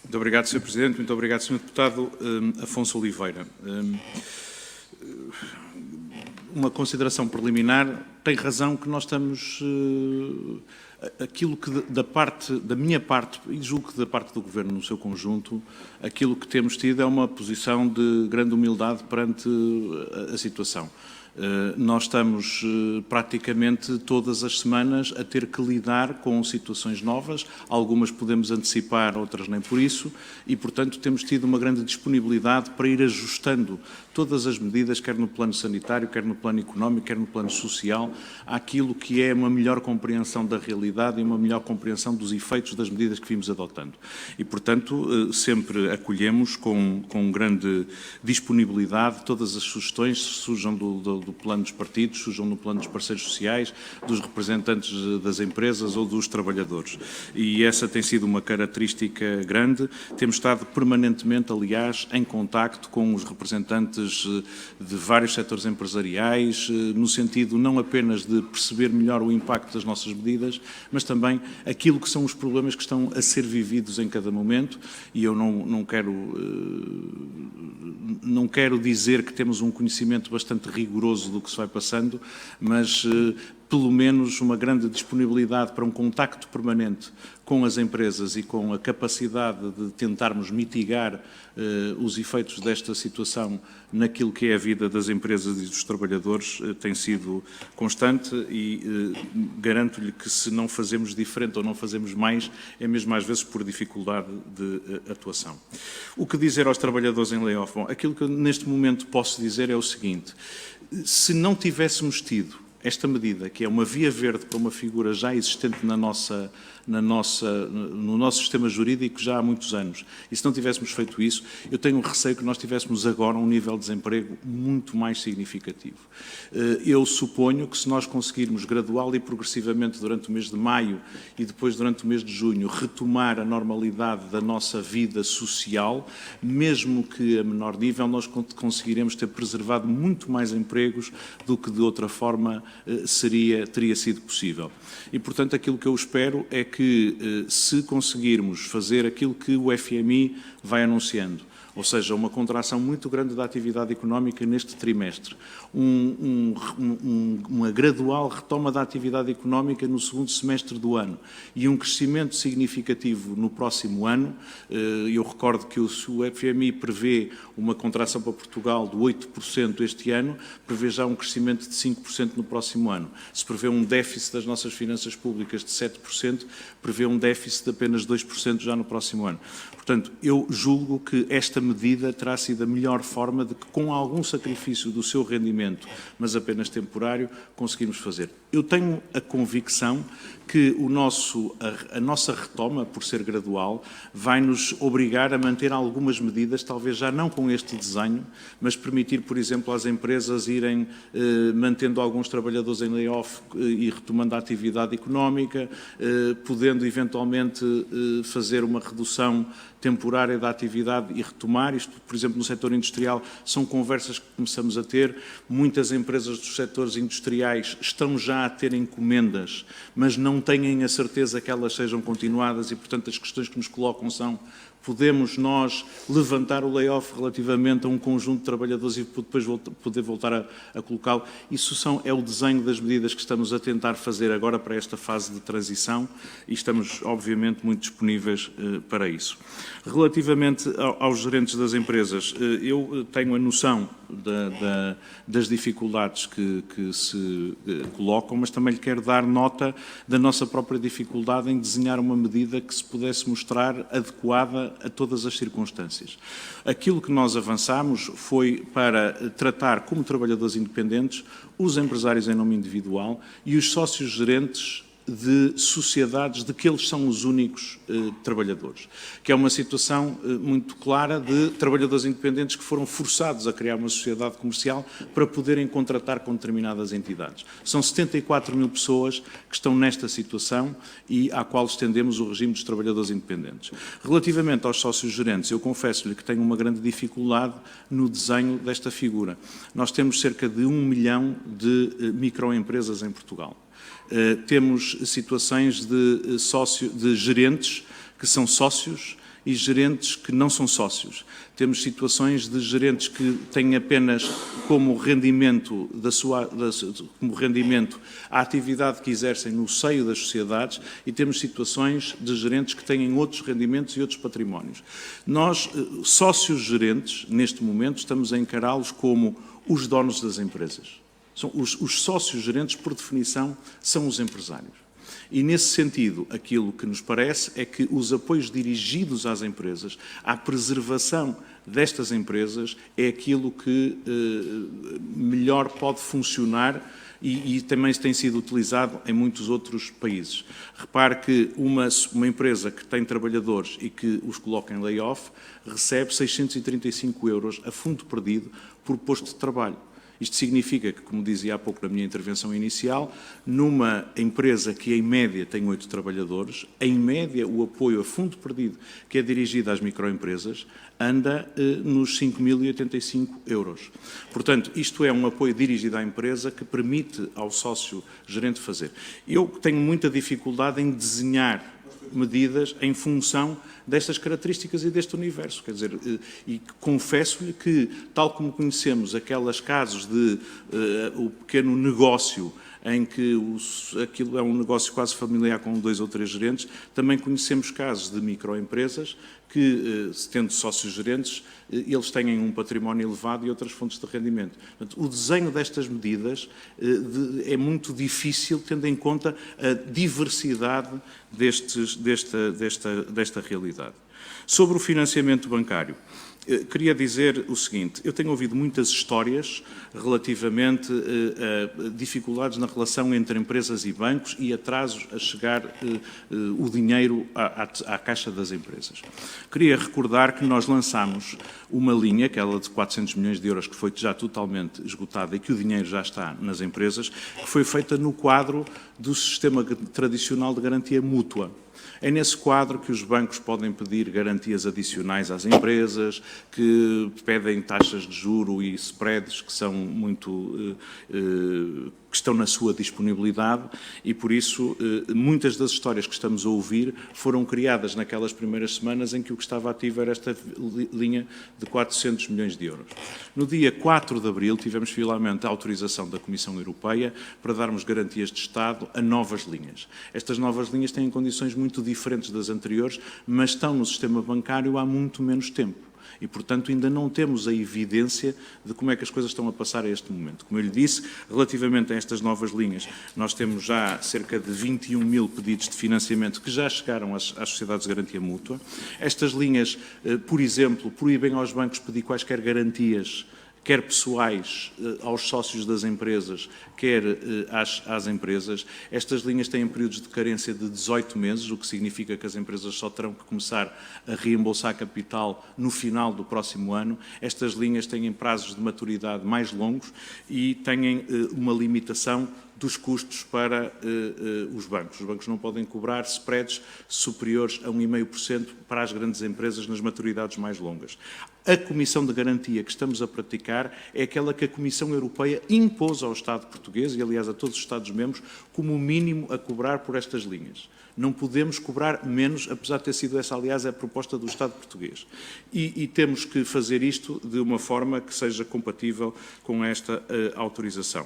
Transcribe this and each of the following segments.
Muito obrigado, Sr. Presidente. Muito obrigado, Sr. Deputado Afonso Oliveira. Uma consideração preliminar. Tem razão que nós estamos... aquilo que da minha parte, e julgo que da parte do Governo no seu conjunto, aquilo que temos tido é uma posição de grande humildade perante a situação. Nós estamos praticamente todas as semanas a ter que lidar com situações novas, algumas podemos antecipar, outras nem por isso, e portanto temos tido uma grande disponibilidade para ir ajustando todas as medidas, quer no plano sanitário, quer no plano económico, quer no plano social, àquilo que é uma melhor compreensão da realidade e uma melhor compreensão dos efeitos das medidas que vimos adotando. E portanto sempre acolhemos com grande disponibilidade todas as sugestões, surjam do plano dos partidos, surjam no plano dos parceiros sociais, dos representantes das empresas ou dos trabalhadores. E essa tem sido uma característica grande. Temos estado permanentemente, aliás, em contacto com os representantes de vários setores empresariais, no sentido não apenas de perceber melhor o impacto das nossas medidas, mas também aquilo que são os problemas que estão a ser vividos em cada momento. E eu não quero dizer que temos um conhecimento bastante rigoroso do que se vai passando, mas pelo menos uma grande disponibilidade para um contacto permanente com as empresas e com a capacidade de tentarmos mitigar os efeitos desta situação naquilo que é a vida das empresas e dos trabalhadores tem sido constante e garanto-lhe que se não fazemos diferente ou não fazemos mais, é mesmo às vezes por dificuldade de atuação. O que dizer aos trabalhadores em layoff? Bom, aquilo que eu neste momento posso dizer é o seguinte: se não tivéssemos tido esta medida, que é uma via verde para uma figura já existente no nosso sistema jurídico já há muitos anos, e se não tivéssemos feito isso, eu tenho receio que nós tivéssemos agora um nível de desemprego muito mais significativo. Eu suponho que se nós conseguirmos gradual e progressivamente durante o mês de maio e depois durante o mês de junho retomar a normalidade da nossa vida social, mesmo que a menor nível, nós conseguiremos ter preservado muito mais empregos do que de outra forma teria sido possível. E, portanto, aquilo que eu espero é que, se conseguirmos fazer aquilo que o FMI vai anunciando, ou seja, uma contração muito grande da atividade económica neste trimestre, uma gradual retoma da atividade económica no segundo semestre do ano e um crescimento significativo no próximo ano. Eu recordo que o FMI prevê uma contração para Portugal de 8% este ano, prevê já um crescimento de 5% no próximo ano. Se prevê um déficit das nossas finanças públicas de 7%, prevê um déficit de apenas 2% já no próximo ano. Portanto, eu julgo que esta medida terá sido a melhor forma de que, com algum sacrifício do seu rendimento, mas apenas temporário, conseguimos fazer. Eu tenho a convicção que a nossa retoma, por ser gradual, vai nos obrigar a manter algumas medidas, talvez já não com este desenho, mas permitir, por exemplo, às empresas irem mantendo alguns trabalhadores em layoff e retomando a atividade económica, podendo eventualmente fazer uma redução temporária da atividade e retomar. Isto, por exemplo, no setor industrial, são conversas que começamos a ter. Muitas empresas dos setores industriais estão já a ter encomendas, mas não têm a certeza que elas sejam continuadas e, portanto, as questões que nos colocam são: podemos nós levantar o layoff relativamente a um conjunto de trabalhadores e depois poder voltar a colocá-lo? Isso é o desenho das medidas que estamos a tentar fazer agora para esta fase de transição e estamos, obviamente, muito disponíveis para isso. Relativamente aos gerentes das empresas, eu tenho a noção das dificuldades que se colocam, mas também lhe quero dar nota da nossa própria dificuldade em desenhar uma medida que se pudesse mostrar adequada a todas as circunstâncias. Aquilo que nós avançámos foi para tratar como trabalhadores independentes os empresários em nome individual e os sócios gerentes de sociedades de que eles são os únicos trabalhadores, que é uma situação muito clara de trabalhadores independentes que foram forçados a criar uma sociedade comercial para poderem contratar com determinadas entidades. São 74 mil pessoas que estão nesta situação e à qual estendemos o regime dos trabalhadores independentes. Relativamente aos sócios gerentes, eu confesso-lhe que tenho uma grande dificuldade no desenho desta figura. Nós temos cerca de 1 milhão de microempresas em Portugal. Temos situações de gerentes que são sócios e gerentes que não são sócios. Temos situações de gerentes que têm apenas como rendimento, como rendimento a atividade que exercem no seio das sociedades e temos situações de gerentes que têm outros rendimentos e outros patrimónios. Nós, sócios gerentes, neste momento, estamos a encará-los como os donos das empresas. Os sócios gerentes, por definição, são os empresários. E, nesse sentido, aquilo que nos parece é que os apoios dirigidos às empresas, à preservação destas empresas, é aquilo que melhor pode funcionar e também tem sido utilizado em muitos outros países. Repare que uma empresa que tem trabalhadores e que os coloca em layoff recebe 635 € a fundo perdido por posto de trabalho. Isto significa que, como dizia há pouco na minha intervenção inicial, numa empresa que em média tem 8 trabalhadores, em média o apoio a fundo perdido que é dirigido às microempresas anda nos 5.085 €. Portanto, isto é um apoio dirigido à empresa que permite ao sócio-gerente fazer. Eu tenho muita dificuldade em desenhar medidas em função destas características e deste universo. Quer dizer, e confesso-lhe que, tal como conhecemos aqueles casos de o pequeno negócio em que aquilo é um negócio quase familiar com 2 ou 3 gerentes, também conhecemos casos de microempresas que, tendo sócios gerentes, eles têm um património elevado e outras fontes de rendimento. Portanto, o desenho destas medidas é muito difícil, tendo em conta a diversidade desta realidade. Sobre o financiamento bancário, queria dizer o seguinte: eu tenho ouvido muitas histórias relativamente a dificuldades na relação entre empresas e bancos e atrasos a chegar o dinheiro à caixa das empresas. Queria recordar que nós lançámos uma linha, aquela de 400 milhões de euros, que foi já totalmente esgotada e que o dinheiro já está nas empresas, que foi feita no quadro do sistema tradicional de garantia mútua. É nesse quadro que os bancos podem pedir garantias adicionais às empresas, que pedem taxas de juro e spreads que são muito que estão na sua disponibilidade e, por isso, muitas das histórias que estamos a ouvir foram criadas naquelas primeiras semanas em que o que estava ativo era esta linha de 400 milhões de euros. No dia 4 de abril, tivemos finalmente a autorização da Comissão Europeia para darmos garantias de Estado a novas linhas. Estas novas linhas têm condições muito diferentes das anteriores, mas estão no sistema bancário há muito menos tempo. E, portanto, ainda não temos a evidência de como é que as coisas estão a passar a este momento. Como eu lhe disse, relativamente a estas novas linhas, nós temos já cerca de 21 mil pedidos de financiamento que já chegaram às sociedades de garantia mútua. Estas linhas, por exemplo, proíbem aos bancos pedir quaisquer garantias, quer pessoais aos sócios das empresas, quer às empresas. Estas linhas têm períodos de carência de 18 meses, o que significa que as empresas só terão que começar a reembolsar capital no final do próximo ano. Estas linhas têm prazos de maturidade mais longos e têm uma limitação dos custos para os bancos. Os bancos não podem cobrar spreads superiores a 1,5% para as grandes empresas nas maturidades mais longas. A comissão de garantia que estamos a praticar é aquela que a Comissão Europeia impôs ao Estado português, e aliás a todos os Estados-membros, como mínimo a cobrar por estas linhas. Não podemos cobrar menos, apesar de ter sido essa, aliás, a proposta do Estado português. E temos que fazer isto de uma forma que seja compatível com esta autorização.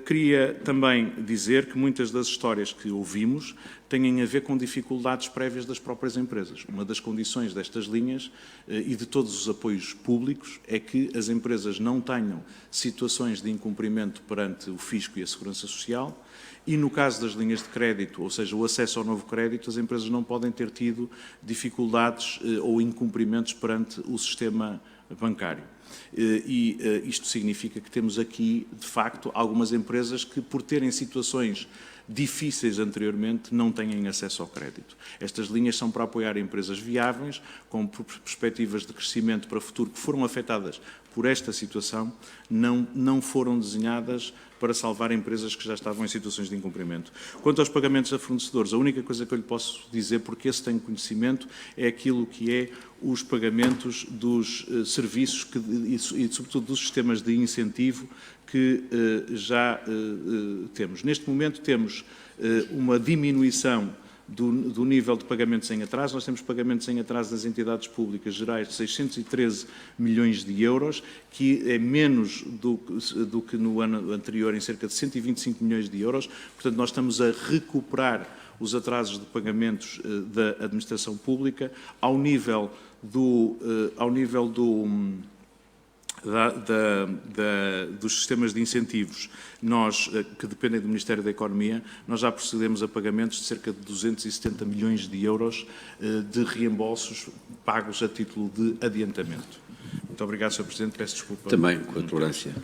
Queria também dizer que muitas das histórias que ouvimos têm a ver com dificuldades prévias das próprias empresas. Uma das condições destas linhas e de todos os apoios públicos é que as empresas não tenham situações de incumprimento perante o fisco e a segurança social e, no caso das linhas de crédito, ou seja, o acesso ao novo crédito, as empresas não podem ter tido dificuldades ou incumprimentos perante o sistema bancário. Isto significa que temos aqui, de facto, algumas empresas que, por terem situações difíceis anteriormente, não têm acesso ao crédito. Estas linhas são para apoiar empresas viáveis, com perspectivas de crescimento para o futuro, que foram afetadas por esta situação, não foram desenhadas para salvar empresas que já estavam em situações de incumprimento. Quanto aos pagamentos a fornecedores, a única coisa que eu lhe posso dizer, porque esse tenho conhecimento, é aquilo que é os pagamentos dos serviços e, sobretudo, dos sistemas de incentivo que já temos. Neste momento temos uma diminuição do nível de pagamentos em atraso. Nós temos pagamentos em atraso das entidades públicas gerais de 613 milhões de euros, que é menos do que no ano anterior, em cerca de 125 milhões de euros. Portanto, nós estamos a recuperar os atrasos de pagamentos da administração pública ao nível dos sistemas de incentivos que dependem do Ministério da Economia. Nós já procedemos a pagamentos de cerca de 270 milhões de euros de reembolsos pagos a título de adiantamento. Muito obrigado, Sr. Presidente. Peço desculpa. Também, com a tolerância.